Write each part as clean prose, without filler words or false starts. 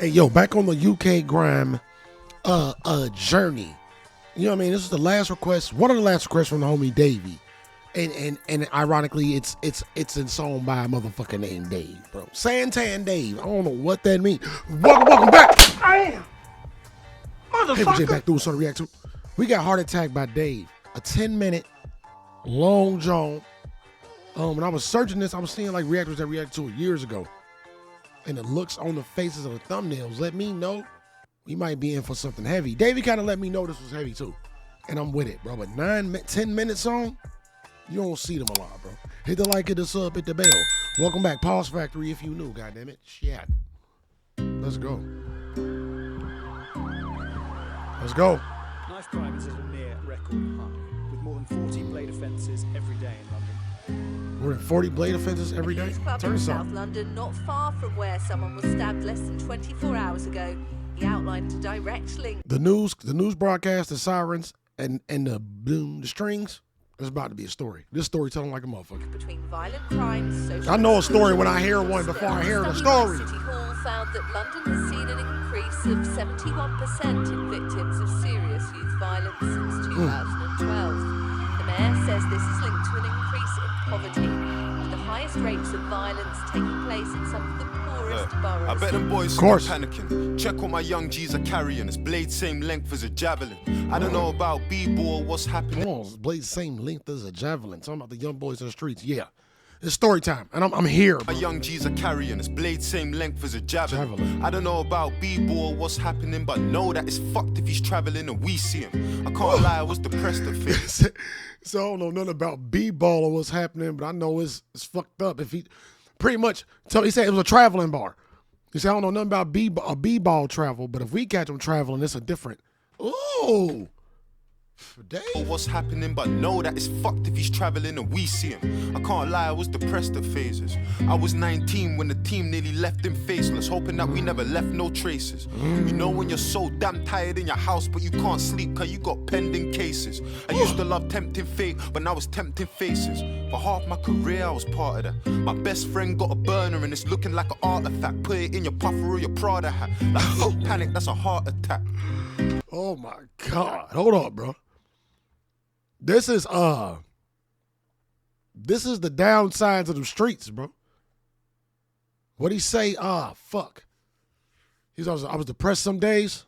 Hey, yo, back on the UK grime journey. You know what I mean? This is the last request, one of the last requests from the homie Davey. And ironically, it's in song by a motherfucker named Dave, bro. Santan Dave. I don't know what that means. Welcome back. I am. Motherfucker. Hey, back through something to react to. We got Heart Attack by Dave. A 10-minute long John. When I was searching this, I was seeing like reactors that reacted to it years ago. And the looks on the faces of the thumbnails let me know we might be in for something heavy. Davey kind of let me know this was heavy too. And I'm with it, bro. But 10-minute song, you don't see them a lot, bro. Hit the like, hit the sub, hit the bell. Welcome back, Pause Factory if you new, goddammit. Shit. Let's go. Let's go. Knife crime is at a near record high, with more than 40 blade offences every day in London. More than 40 blade offences every day? Turn in South London, not far from where someone was stabbed less than 24 hours ago. He outlined a direct link. The news broadcast, the sirens, and the boom, the strings. There's about to be a story. This story telling like a motherfucker. Between violent crimes, social I know a story when I hear one before I hear the story. City Hall found that London has seen an increase of 71% in victims of serious youth violence since 2012. The mayor says this is linked to an increase in poverty, with the highest rates of violence taking place in some of the poorest boroughs. I bet them boys stop panicking. Check what my young G's are carrying. It's blade same length as a javelin. I don't know about B-ball, what's happening. Come on, blade same length as a javelin. Talking about the young boys in the streets. Yeah. It's story time, and I'm here, bro. My young G's are carrying. It's blade same length as a javelin. I don't know about B-ball, what's happening, but know that it's fucked if he's traveling and we see him. I can't lie, I was depressed at first. So I don't know nothing about B-ball or what's happening, but I know it's fucked up. If he pretty much he said it was a traveling bar. He said I don't know nothing about B-ball travel, but if we catch him traveling, it's a different. Ooh. Dave. What's happening, but know that it's fucked if he's traveling and we see him. I can't lie, I was depressed at phases. I was 19 when the team nearly left him faceless, hoping that we never left no traces. You know when you're so damn tired in your house, but you can't sleep cause you got pending cases. I used to love tempting fate, but now it's tempting faces. For half my career I was part of that. My best friend got a burner and it's looking like an artifact. Put it in your puffer or your Prada hat. Like fuck panic, that's a heart attack. Oh my God. Hold on, bro. This is the downsides of the streets, bro. What'd he say? Fuck. I was depressed some days.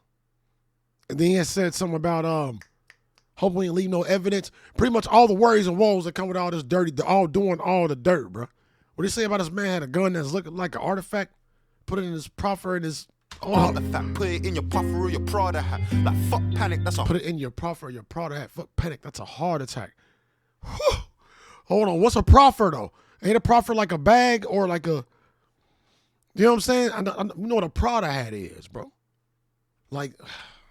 And then he had said something about hoping we didn't leave no evidence. Pretty much all the worries and woes that come with all this dirty, all doing all the dirt, bro. What'd he say about this man had a gun that's looking like an artifact? Put it in his proffer and his artifact. Put it in your puffer or your Prada hat. Like fuck panic, that's a put it in your proffer or your Prada hat. Fuck panic, that's a heart attack. Whew. Hold on, what's a proffer though? Ain't a proffer like a bag or like a, you know what I'm saying? I you know what a Prada hat is, bro. Like,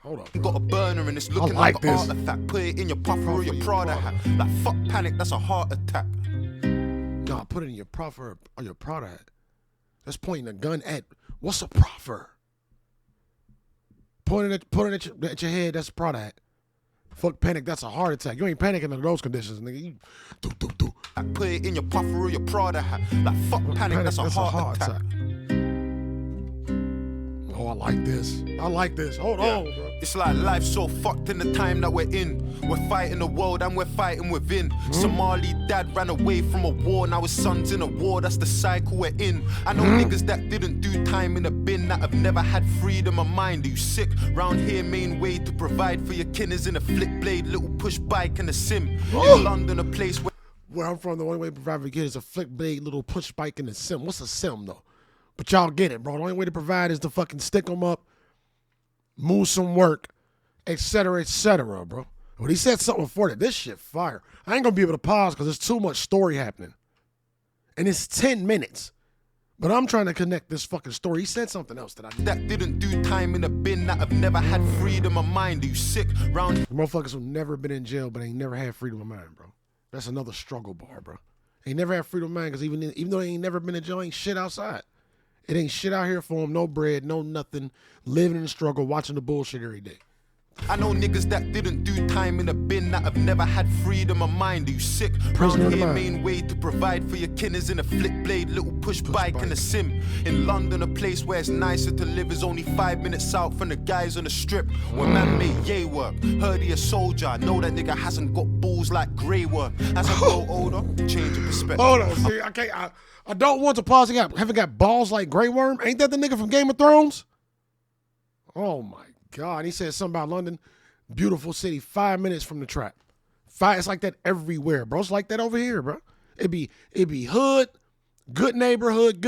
hold on. Got a burner and it's looking like an artifact. Put it in your puffer or your Prada hat. Like fuck panic, that's a heart attack. Nah, put it in your proffer or your Prada hat. That's pointing a gun at, what's a proffer? Pointing at your head, that's a Prada hat. Fuck panic, that's a heart attack. You ain't panicking under those conditions, nigga. You do. I put it in your puffer or your Prada hat. Like fuck panic, that's a heart attack. Oh, I like this. Hold on, bro. It's like life's so fucked in the time that we're in. We're fighting the world and we're fighting within. Somali dad ran away from a war, now his son's in a war, that's the cycle we're in. I know niggas that didn't do time in a bin, that have never had freedom of mind. Are you sick? Round here, main way to provide for your kin is in a flick blade, little push bike and a sim. In London, a place where I'm from, the only way to provide for your kid is a flick blade, little push bike and a sim. What's a sim though? But y'all get it, bro. The only way to provide is to fucking stick them up, move some work, etc., bro. But he said something for that. This shit fire. I ain't gonna be able to pause because there's too much story happening. And it's 10 minutes. But I'm trying to connect this fucking story. He said something else that didn't do time in a bin, that have never had freedom of mind. Are you sick? Round the motherfuckers who never been in jail but ain't never had freedom of mind, bro. That's another struggle bar, bro. Ain't never had freedom of mind because even though they ain't never been in jail, ain't shit outside. It ain't shit out here for them, no bread, no nothing, living in the struggle, watching the bullshit every day. I know niggas that didn't do time in a bin that have never had freedom of mind. Are you sick? Prisoner of the Round here, mind. main way to provide for your kin is in a flip blade, little push bike and a sim. In London, a place where it's nicer to live is only 5 minutes out from the guys on the strip. When man made yay work, heard he a soldier. I know that nigga hasn't got balls like Grey Worm. As I grow older, change of perspective. Hold on, see, I don't want to pause. Haven't got balls like Grey Worm. Ain't that the nigga from Game of Thrones? Oh my God, he said something about London, beautiful city, 5 minutes from the trap. It's like that everywhere, bro. It's like that over here, bro. It be hood, good neighborhood,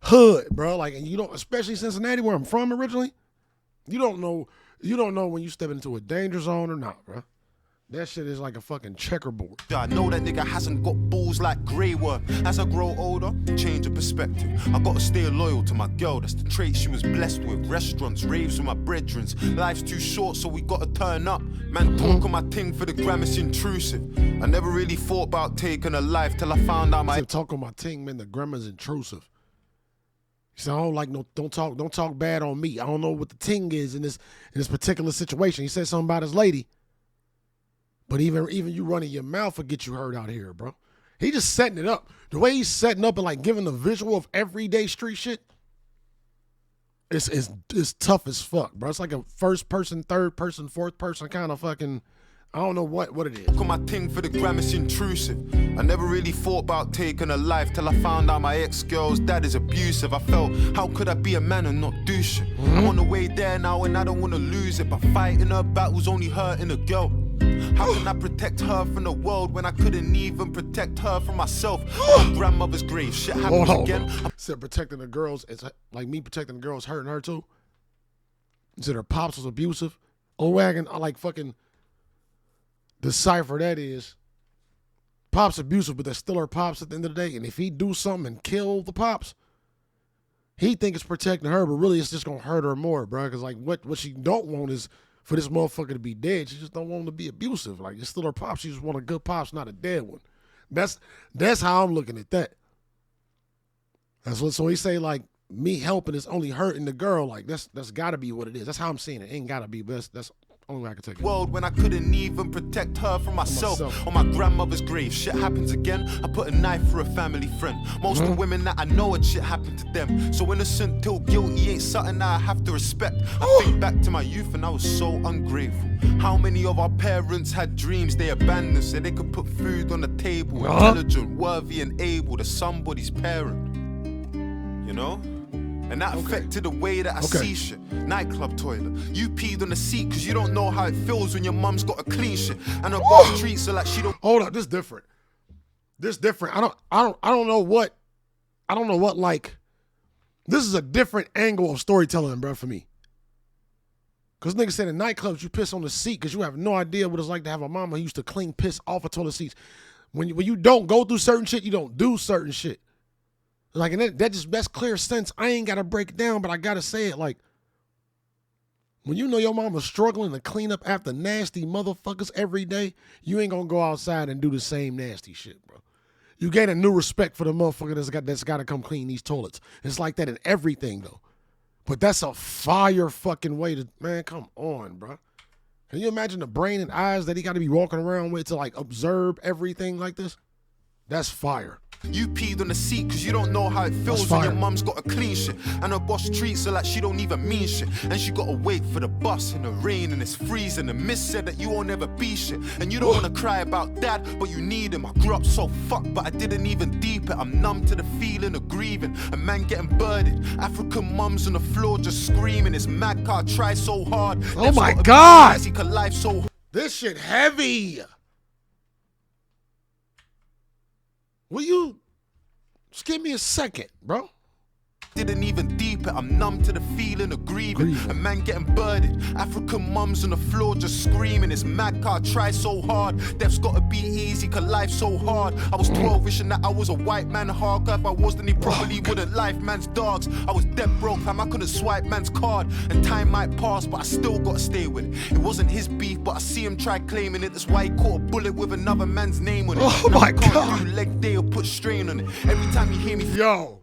hood, bro. Like, and you don't, especially Cincinnati, where I'm from originally, you don't know when you step into a danger zone or not, bro. That shit is like a fucking checkerboard. I know that nigga hasn't got balls like Grey Worm. As I grow older, change of perspective. I gotta stay loyal to my girl, that's the trait she was blessed with. Restaurants, raves with my brethrens. Life's too short, so we gotta turn up. Man, talk on my ting for the gram, it's intrusive. I never really thought about taking a life till I found out my... Talk on my ting, man, the grammar's intrusive. So I don't like don't talk bad on me. I don't know what the ting is in this particular situation. He said something about his lady. But even you running your mouth will get you hurt out here, bro. He just setting it up. The way he's setting up and like giving the visual of everyday street shit, it's tough as fuck, bro. It's like a first person, third person, fourth person kind of fucking, I don't know what it is. Got my ting for the gram, it's intrusive. I never really thought about taking a life till I found out my ex-girl's dad is abusive. I felt, how could I be a man and not do shit? I'm on the way there now and I don't want to lose it. But fighting her battles only hurting a girl. How can I protect her from the world when I couldn't even protect her from myself? My grandmother's grave, shit happens again. Said protecting the girls, it's like me protecting the girls hurting her too. He said her pops was abusive. Oh, wagon, I like fucking decipher that is. Pops abusive, but that's still her pops at the end of the day. And if he do something and kill the pops, he think it's protecting her, but really it's just gonna hurt her more, bro. Because like what she don't want is for this motherfucker to be dead. She just don't want him to be abusive. Like, it's still her pops. She just want a good pops, not a dead one. That's how I'm looking at that. So he say like me helping is only hurting the girl. Like that's gotta be what it is. That's how I'm seeing it. Ain't gotta be, but that's only way I can take it. World when I couldn't even protect her from myself. On my grandmother's grave, shit happens again. I put a knife for a family friend. Most of the women that I know had shit happened to them. So innocent till guilty ain't something that I have to respect. I think back to my youth and I was so ungrateful. How many of our parents had dreams they abandoned so they could put food on the table? Intelligent, worthy and able to somebody's parent. You know? And that affected the way that I see shit. Nightclub toilet. You peed on the seat because you don't know how it feels when your mum's got a clean shit. And her boss treats her like she don't. Hold up, this different. I don't know what like. This is a different angle of storytelling, bro, for me. Because niggas said in nightclubs you piss on the seat because you have no idea what it's like to have a mama who used to clean piss off of toilet seats. When you don't go through certain shit, you don't do certain shit. Like, and that's clear sense. I ain't got to break it down, but I got to say it. Like, when you know your mama's struggling to clean up after nasty motherfuckers every day, you ain't going to go outside and do the same nasty shit, bro. You gain a new respect for the motherfucker that's got to come clean these toilets. It's like that in everything, though. But that's a fire fucking way to, man, come on, bro. Can you imagine the brain and eyes that he got to be walking around with to, like, observe everything like this? That's fire. You peed on the seat because you don't know how it feels when your mum's got a clean shit. And her boss treats her like she don't even mean shit. And she gotta wait for the bus in the rain and it's freezing. The miss said that you won't ever be shit. And you don't wanna cry about dad, but you need him. I grew up so fucked, but I didn't even deep it. I'm numb to the feeling of grieving. A man getting birded. African mums on the floor just screaming. It's mad car, try so hard. Oh my God. Life so this shit heavy. Will you just give me a second, bro? Didn't even deep it. I'm numb to the feeling of grieving. A man getting birded. African mums on the floor just screaming. It's mad car, try so hard. Death's gotta be easy, cause life's so hard. I was 12 wishing that I was a white man hard. If I was, then he probably wouldn't life man's dogs. I was dead broke, fam, I couldn't swipe man's card. And time might pass, but I still gotta stay with it. It wasn't his beef, but I see him try claiming it. That's why he caught a bullet with another man's name on it. Oh my God. Can't do leg day or put strain on it. Every time you hear me, yo,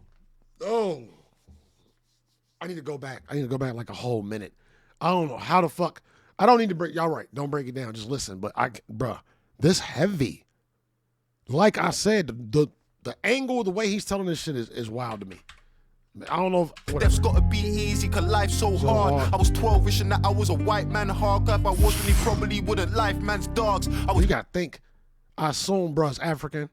I need to go back. Like a whole minute. I don't know how the fuck I don't need to break, y'all right, don't break it down, just listen. But bruh, this heavy. Like I said, the angle, the way he's telling this shit is wild to me. I don't know if Death's gotta be easy, cause life's so hard. I was 12 wishing that I was a white man hard. If I wasn't, he probably wouldn't life man's dogs. You gotta think, I assume bruh's African.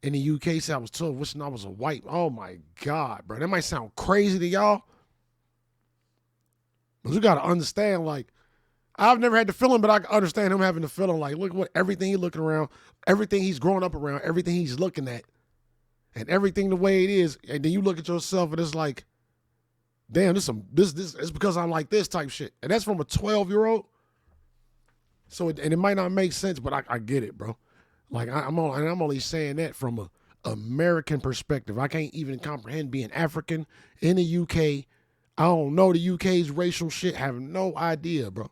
In the UK, said I was 12 wishing I was a white. Oh my God, bro. That might sound crazy to y'all. But you gotta understand, like, I've never had the feeling, but I can understand him having the feeling, like, look what everything he's looking around, everything he's growing up around, everything he's looking at. And everything the way it is, and then you look at yourself and it's like, damn, this is because I'm like this type shit. And that's from a 12-year-old. So it might not make sense, but I get it, bro. Like I'm only saying that from a American perspective. I can't even comprehend being African in the UK. I don't know the UK's racial shit. Have no idea, bro.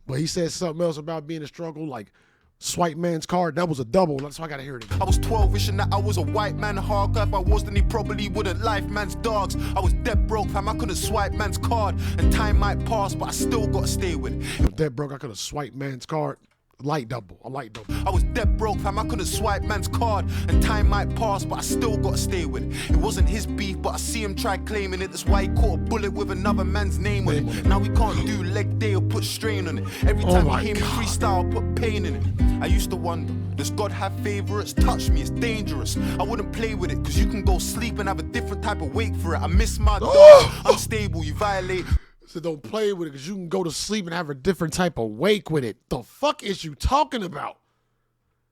But he said something else about being a struggle, like swipe man's card. That was a double. That's why I gotta hear it again. I was 12 wishing that I was a white man hard. If I wasn't, he probably wouldn't life man's dogs. I was dead broke, fam. I couldn't swipe man's card. And time might pass, but I still gotta stay with it. If dead broke, I could have swiped man's card. Light double. A light double. I was dead broke, fam. I couldn't swipe man's card. And time might pass, but I still gotta stay with it. It wasn't his beef, but I see him try claiming it. That's why he caught a bullet with another man's name on it. Now we can't do leg day or put strain on it. Every time you hear me freestyle, put pain in it. I used to wonder, does God have favorites? Touch me, it's dangerous. I wouldn't play with it, cause you can go sleep and have a different type of wake for it. I miss my dog. Unstable, you violate. So don't play with it because you can go to sleep and have a different type of wake with it. The fuck is you talking about?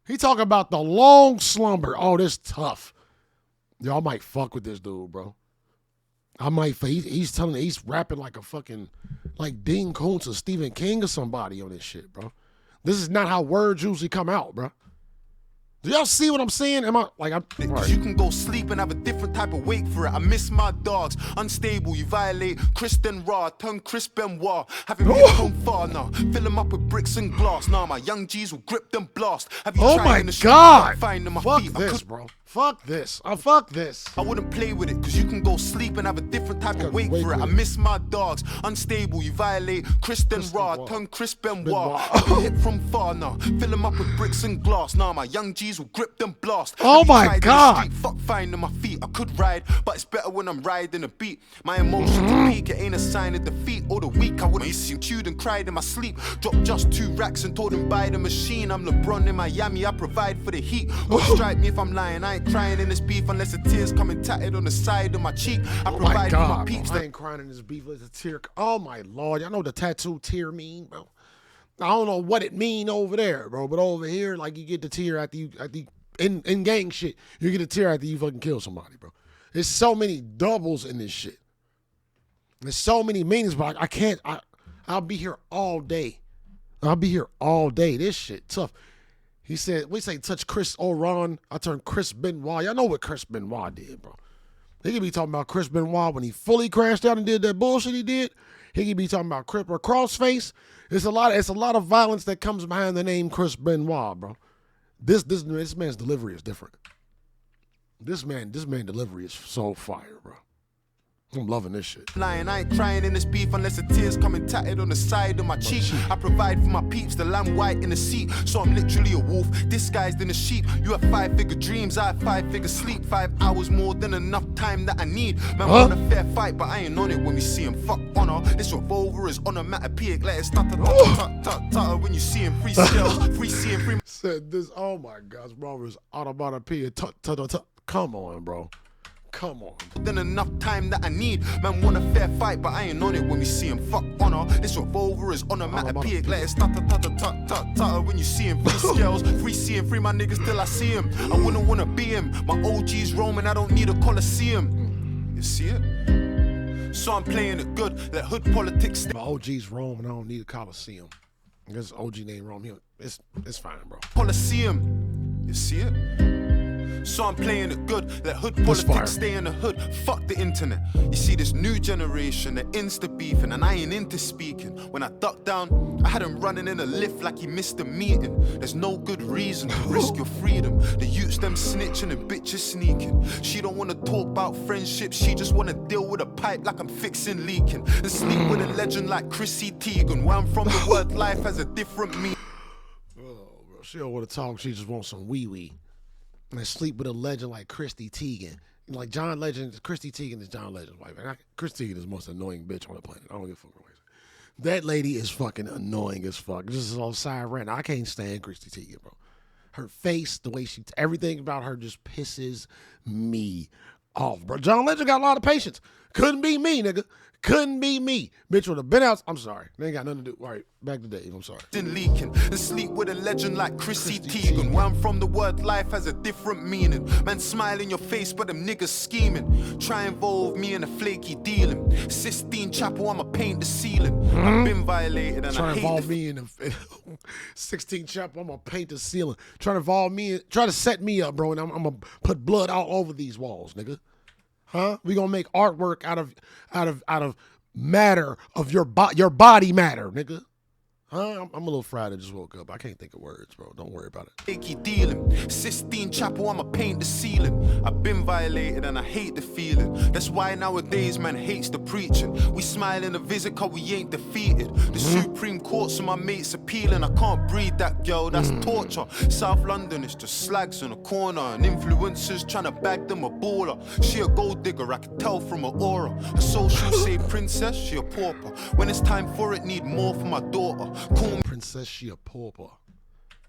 He talking about the long slumber. Oh, this tough. Y'all might fuck with this dude, bro. I might. He's telling. He's rapping like a fucking, like Dean Koontz or Stephen King or somebody on this shit, bro. This is not how words usually come out, bro. Do y'all see what I'm saying? Am I like I'm? Right. You can go sleep and have a different type of wake for it. I miss my dogs. Unstable, you violate. Kristen Raw, turn Chris Benoit. Having me come far now. Fill them up with bricks and glass. Now my young G's will grip them blast. Have you tried in the street? Find them my fuck feet. This, bro. Fuck this. Fuck this. I wouldn't play with it, cause you can go sleep and have a different type of wake for it. I miss my dogs. Unstable, you violate. Kristen Raw, turn Chris Benoit. Hit from far now. Fill them up with bricks and glass. Now my young G's will grip them blast. Oh my God. Fuck finding my feet. I could ride, but it's better when I'm riding a beat. My emotions peak, it ain't a sign of defeat or the weak. I wouldn't see chewed and cried in my sleep. Dropped just 2 racks and told him buy the machine. I'm LeBron in Miami, I provide for the heat. Don't strike me if I'm lying, I ain't crying in this beef unless the tears coming tatted on the side of my cheek. I provide for my peeps. I ain't crying in this beef unless a tear. Oh my Lord, y'all know the tattoo tear mean, bro. I don't know what it mean over there, bro, but over here, like you get the tear after you in gang shit, you get a tear after you fucking kill somebody, bro. There's so many doubles in this shit. There's so many meanings, but I can't. I'll be here all day. I'll be here all day. This shit tough. He said, we say touch Chris Oron. I turned Chris Benoit. Y'all know what Chris Benoit did, bro. He could be talking about Chris Benoit when he fully crashed out and did that bullshit he did. He could be talking about Crip or Crossface. It's a lot of violence that comes behind the name Chris Benoit, bro. This man's delivery is different. This man delivery is so fire, bro. I'm loving this shit. Lying, I ain't crying in this beef unless the tears coming tatted on the side of my cheek. I provide for my peeps, the lamb white in the seat. So I'm literally a wolf, disguised in a sheep. You have 5-figure dreams, I have 5-figure sleep. 5 hours more than enough time that I need. Man, want a fair fight, but I ain't on it when we see him. Fuck honor, this revolver is onomatopoeic. Let it start to when you see him. Free sales, free seeing, free. Said this, oh my gosh, bro, is onomatopoeic. Come on, bro. Come on. Then enough time that I need. Man, want a fair fight, but I ain't on it when we see him. Fuck honor. This revolver is onomatopoeic. Let it start to when you see him. Free scales, free seeing, free my niggas till I see him. I wouldn't wanna be him. My OG's roaming, I don't need a coliseum. You see it? So I'm playing it good. Let hood politics. My OG's roaming, I don't need a coliseum. This OG name Rome. It's fine, bro. Coliseum. You see it? So I'm playing it good. Let hood That's fire. politics stay in the hood. Fuck the internet. You see this new generation, they're insta beefing, and I ain't into speaking. When I ducked down, I had him running in a lift like he missed a meeting. There's no good reason to risk your freedom. The youths them snitching and bitches sneaking. She don't wanna talk about friendship, she just wanna deal with a pipe like I'm fixing leaking. And sleep with a legend like Chrissy Teigen. Where I'm from, the word life has a different meaning. Oh, bro, she don't want to talk. She just wants some wee. And sleep with a legend like Christy Teigen. Like John Legend, Christy Teigen is John Legend's wife. And Christy Teigen is the most annoying bitch on the planet. I don't give a fuck what it is. That lady is fucking annoying as fuck. This is all side rant. I can't stand Christy Teigen, bro. Her face, the way everything about her just pisses me off, bro. John Legend got a lot of patience. Couldn't be me, nigga. Couldn't be me. Bitch would have been out. I'm sorry. They ain't got nothing to do. All right, back to Dave. I'm sorry. Leaking and sleep with a legend like Chrissy Teigen. Where I'm from, the word life has a different meaning. Man, smile in your face, but them niggas scheming. Try involve me in a flaky dealing. Sistine Chapel, I'ma paint the ceiling. I've been violated and Try I to hate involve me in the 16 chapel. I'm gonna paint the ceiling. Try to involve me. Try to set me up, bro. And I'm gonna put blood all over these walls, nigga. Huh? We gonna make artwork out of matter of your body matter, nigga. Huh? I'm a little fried. I just woke up. I can't think of words, bro. Don't worry about it. Flaky dealing. Sistine Chapel, I'ma paint the ceiling. I've been violated and I hate the feeling. That's why nowadays man hates the preaching. We smile in a visit cause we ain't defeated. The Supreme Court, so my mates appealing. I can't breed that girl, that's torture. South London is just slags on the corner and influencers trying to bag them a baller. She a gold digger, I can tell from her aura. Her social say princess, she a pauper. When it's time for it, need more for my daughter. Call me Princess, she a pauper.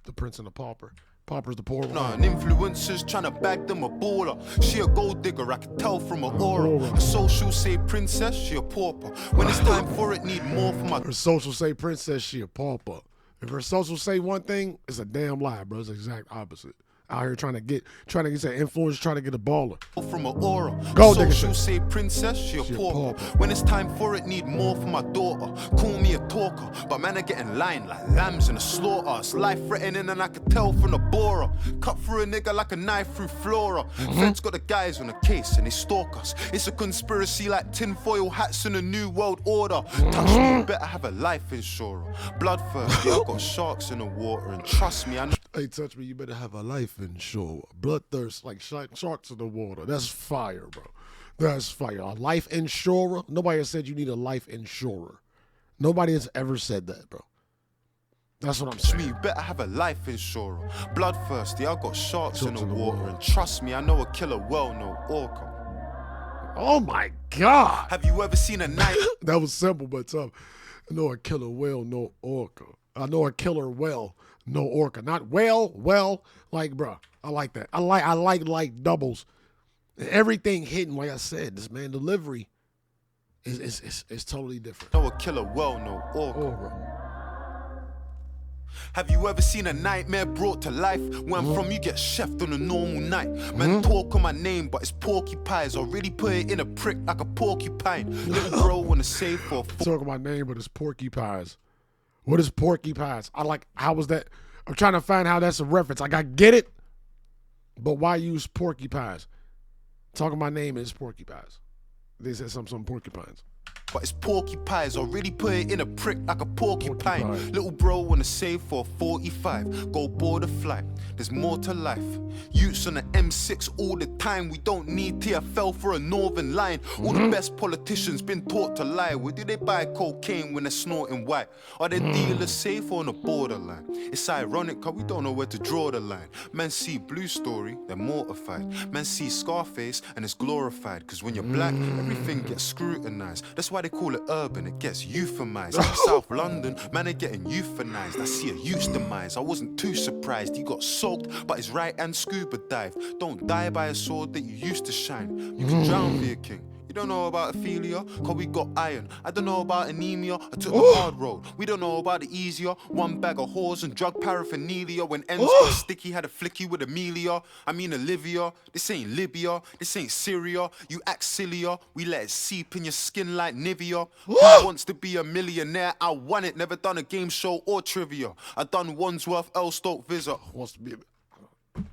The prince and the pauper. Pauper's the poor one. and influencers trying to bag them a baller. She a gold digger, I can tell from her aura. Her social say princess, she a pauper. When it's time for it, need more for my Her social say princess, she a pauper. If her social say one thing, it's a damn lie, bro. It's the exact opposite. Out here trying to get that influence, trying to get a baller. from her aura. Go, Social nigga. say princess, she a pauper. When it's time for it, need more for my daughter. Call me a talker, but man, I get in line like lambs in a slaughter. It's life threatening and I can tell from the borer. Cut through a nigga like a knife through flora. Feds got the guys on a case and they stalk us. It's a conspiracy like tinfoil hats in a new world order. Touch me, you better have a life insurer. Bloodthirsty, I got sharks in the water and trust me, I know. Hey, touch me, you better have a life insurer. Bloodthirst like sharks in the water. That's fire, bro. That's fire. A life insurer? Nobody has said you need a life insurer. Nobody has ever said that, bro. That's what I'm saying. You better have a life insurer. Bloodthirsty, I got sharks in the water. And trust me, I know a killer well, no orca. Oh my God. Have you ever seen a night? That was simple but tough. I know a killer whale, no orca. I know a killer whale, no orca. Not well, like, bro. I like that. I like doubles. Everything hidden, like I said, this man delivery is totally different. know a killer well, no orca. Aura. Have you ever seen a nightmare brought to life? Where I'm from, you get chefed on a normal night. Man, talk on my name, but it's porcupines. Already put it in a prick like a porcupine. Little bro wanna save for Talk about my name, but it's porcupines. What is porcupines? How was that? I'm trying to find how that's a reference. I get it, but why use porcupines? Talking my name is porcupines. They said some porcupines. but it's porcupines. Already put it in a prick like a porcupine. Porcupine. Little bro wanna save for 45. Go board a flight. There's more to life. Youths on the M6 all the time. We don't need TFL for a northern line. All the best politicians been taught to lie. Where do they buy cocaine when they're snorting white? Are their dealers safe on the borderline? It's ironic cause we don't know where to draw the line. Men see Blue Story, they're mortified. Men see Scarface and it's glorified. Cause when you're black, everything gets scrutinized. That's why they call it urban, it gets euphemized. South London, man, they're getting euthanized. I see a youth's demise. I wasn't too surprised. He got soaked, but his right hand scuba dive. Don't die by a sword that you used to shine. You can drown for your king. You don't know about Ophelia, cause we got iron. I don't know about anemia, I took the hard road. We don't know about the easier. One bag of whores and drug paraphernalia. When ends got sticky, had a flicky with Amelia. I mean Olivia. This ain't Libya, this ain't Syria. You act sillier, we let it seep in your skin like Nivea. Who wants to be a millionaire? I won it, never done a game show or trivia. I done Wandsworth, Elstoke, Visa. Wants to be.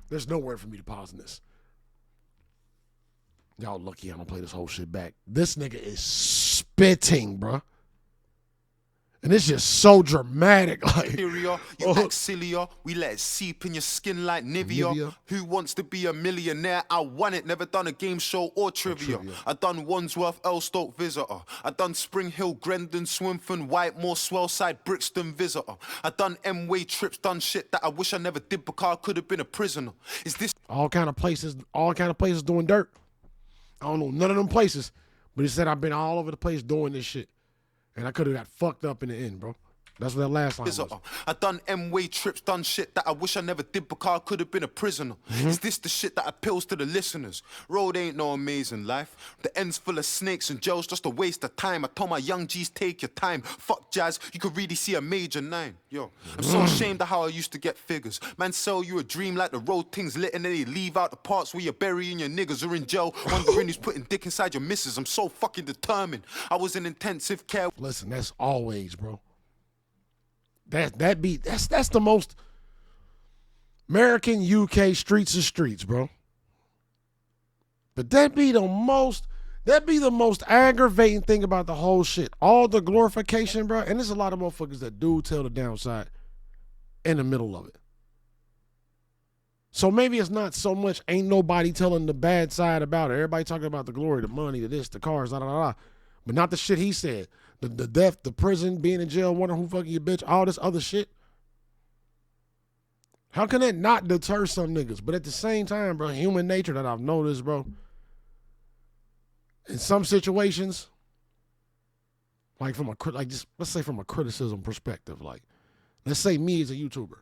There's no word for me to pause in this. Y'all lucky I don't play this whole shit back. This nigga is spitting, bruh. And it's just so dramatic. Like, Superior, you act sillier. We let it seep in your skin like Nivea. Who wants to be a millionaire? I won it. Never done a game show or trivia. I done Wandsworth, Elstoke Visitor. I done Spring Hill, Grendon, Swinfen, Whitemore, Swellside, Brixton Visitor. I done M-Way trips, done shit that I wish I never did because I could have been a prisoner. Is this all kind of places doing dirt? I don't know none of them places, but he said I've been all over the place doing this shit. And I could have got fucked up in the end, bro. That's what that last line was. I done M-Way trips, done shit that I wish I never did because I could have been a prisoner. Is this the shit that appeals to the listeners? Road ain't no amazing life. The end's full of snakes and jails, just a waste of time. I told my young G's, take your time. Fuck jazz, you could really see a major 9. Yo, I'm so ashamed of how I used to get figures. Man, sell you a dream like the road things lit and then they leave out the parts where you're burying your niggas or in jail. Wondering who's putting dick inside your missus. I'm so fucking determined. I was in intensive care. Listen, that's always, bro. That's the most American UK streets of streets, bro. But that be the most aggravating thing about the whole shit. All the glorification, bro. And there's a lot of motherfuckers that do tell the downside in the middle of it. So maybe it's not so much ain't nobody telling the bad side about it. Everybody talking about the glory, the money, the this, the cars, da da da. But not the shit he said. The death, the prison, being in jail, wondering who fucking your bitch, all this other shit. How can that not deter some niggas? But at the same time, bro, human nature that I've noticed, bro, in some situations, like let's say from a criticism perspective, like let's say me as a YouTuber.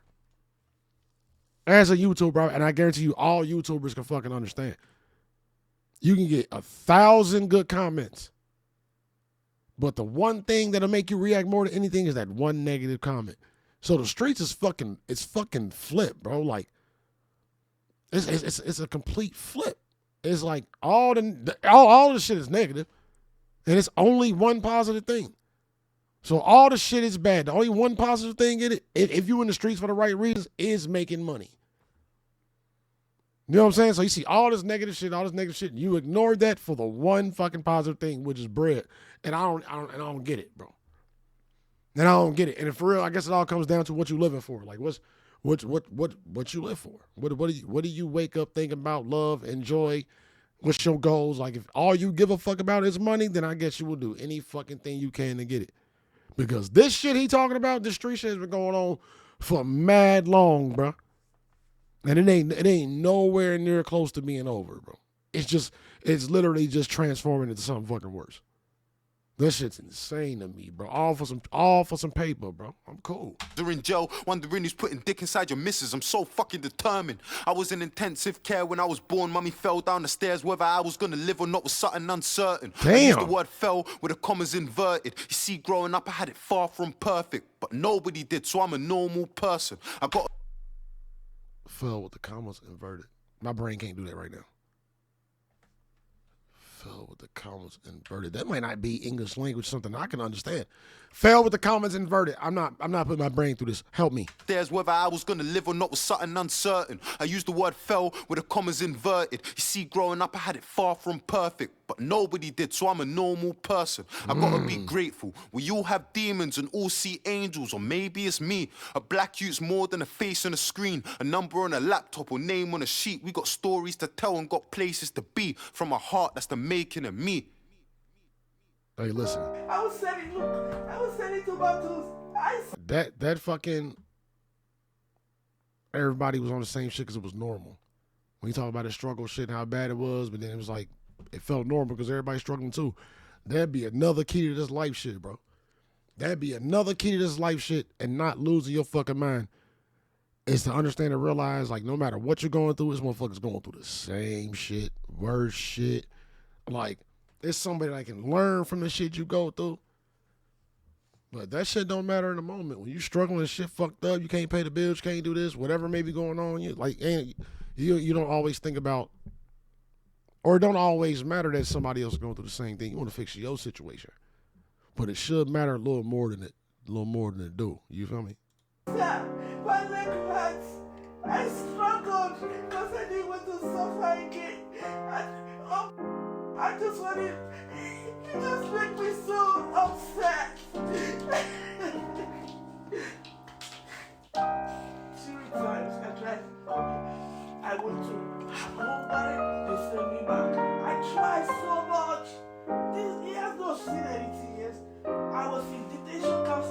As a YouTuber, and I guarantee you all YouTubers can fucking understand. You can get 1,000 good comments. But the one thing that'll make you react more than anything is that one negative comment. So the streets is fucking flip, bro. Like it's a complete flip. It's like all the shit is negative, and it's only one positive thing. So all the shit is bad. The only one positive thing in it, if you in the streets for the right reasons, is making money. You know what I'm saying? So you see all this negative shit, and you ignore that for the one fucking positive thing, which is bread. And I don't get it, bro. And I don't get it. And for real, I guess it all comes down to what you living for. Like what you live for? What do you wake up thinking about? Love, enjoy. What's your goals? Like if all you give a fuck about is money, then I guess you will do any fucking thing you can to get it. Because this shit he talking about, this street shit has been going on for mad long, bro. And it ain't nowhere near close to being over, bro. It's literally just transforming into something fucking worse. This shit's insane to me, bro. All for some paper, bro. I'm cool. They're in jail, wondering who's putting dick inside your missus. I'm so fucking determined. I was in intensive care when I was born. Mummy fell down the stairs. Whether I was gonna live or not was something uncertain. Damn. I used the word fell with the commas inverted. You see, growing up, I had it far from perfect, but nobody did, so I'm a normal person. I got fell with the commas inverted. My brain can't do that right now. Fell with the commas inverted. That might not be English language, something I can understand. Fell with the commas inverted. I'm not putting my brain through this. Help me. There's whether I was gonna live or not was something uncertain. I used the word fell with the commas inverted. You see, growing up, I had it far from perfect, but nobody did, so I'm a normal person. I gotta be grateful. We all have demons and all see angels, or maybe it's me. A black youth's more than a face on a screen, a number on a laptop or name on a sheet. We got stories to tell and got places to be. From a heart, that's the making of me. Hey, listen. I was selling tomatoes. That fucking everybody was on the same shit because it was normal. When you talk about the struggle shit and how bad it was, but then it was like it felt normal because everybody's struggling too. That'd be another key to this life shit, bro. That'd be another key to this life shit and not losing your fucking mind is to understand and realize, like, no matter what you're going through, this motherfucker's going through the same shit, worse shit. Like, it's somebody that can learn from the shit you go through. But that shit don't matter in the moment. When you struggling and shit fucked up, you can't pay the bills, you can't do this, whatever may be going on, you don't always think about, or it don't always matter that somebody else is going through the same thing. You want to fix your situation. But it should matter a little more than it do. You feel me? Yeah, my leg hurts. I struggled because I didn't want to suffer again. I just want it. You just make me so upset. 3 times I tried to call me. I went to Hungary, they sent me back. I tried so much. He has not seen anything yet. I was in detention camp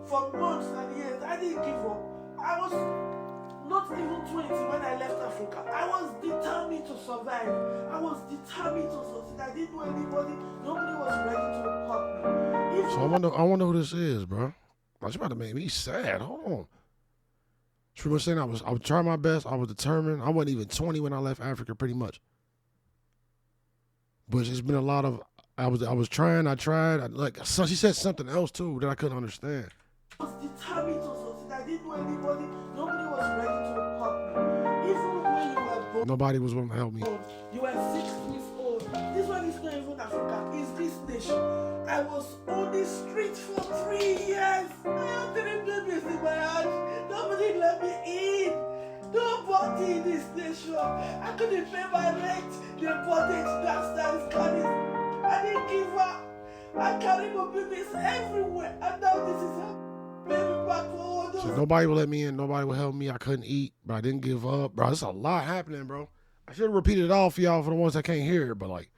for months and years. I didn't give up. I was not even 20 when I left Africa. I was determined to survive. I was determined to succeed. I didn't know anybody. Nobody was ready to help me. So I wonder who this is, bro. She's about to make me sad. Hold on. She was saying I was trying my best. I was determined. I wasn't even 20 when I left Africa, pretty much. But it's been a lot of. I was trying. I tried. So she said something else too that I couldn't understand. I was determined to succeed. I didn't know anybody. Nobody was ready to help me. Even when you were born, Nobody was willing to help me. you were 6 weeks old. This one is not even Africa. It's this nation. I was on the street for 3 years. I had 3 babies in my heart. Nobody let me in. Nobody in this nation. I couldn't pay my rent. They bought it. Bastards got it. I didn't give up. I carried my babies everywhere. And now this is how baby back for all those. So nobody would let me in. Nobody would help me. I couldn't eat, but I didn't give up. Bro, there's a lot happening, bro. I should have repeated it all for y'all for the ones that can't hear it, but like,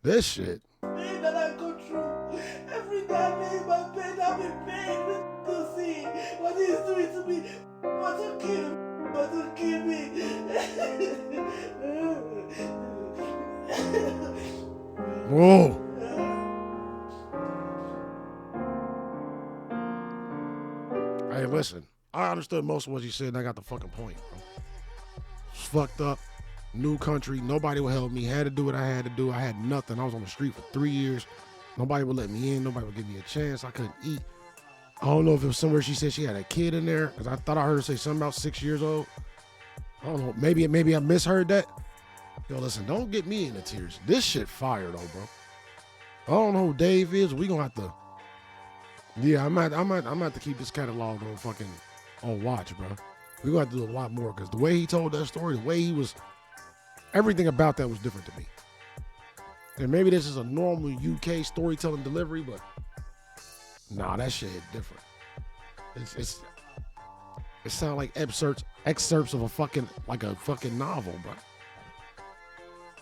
this shit. Pain that I go through. Every day I lay in my bed, I'm in pain to see what he's doing to me. Want to kill him. Want to kill me. Whoa. Hey, listen. I understood most of what you said, and I got the fucking point, bro. It's fucked up. New country. Nobody would help me. Had to do what I had to do. I had nothing. I was on the street for 3 years. Nobody would let me in. Nobody would give me a chance. I couldn't eat. I don't know if it was somewhere she said she had a kid in there, because I thought I heard her say something about 6 years old. I don't know. Maybe I misheard that. Yo, listen, don't get me in the tears. This shit fire though, bro. I don't know who Dave is. We gonna have to. Yeah, I'm gonna have to keep this catalog on watch, bro. We gonna have to do a lot more, because the way he told that story, the way he was, everything about that was different to me. And maybe this is a normal UK storytelling delivery, but nah, that shit is different. It sounds like excerpts of a fucking novel, bro.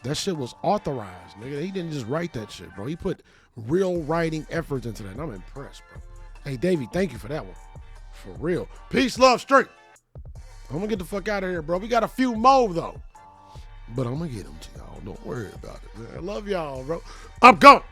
That shit was authorized, nigga. He didn't just write that shit, bro. He put real writing efforts into that, and I'm impressed, bro. Hey, Davey, thank you for that one. For real. Peace, love, strength. I'm gonna get the fuck out of here, bro. We got a few more, though. But I'm gonna get them to y'all. Don't worry about it, man. I love y'all, bro. I'm gone.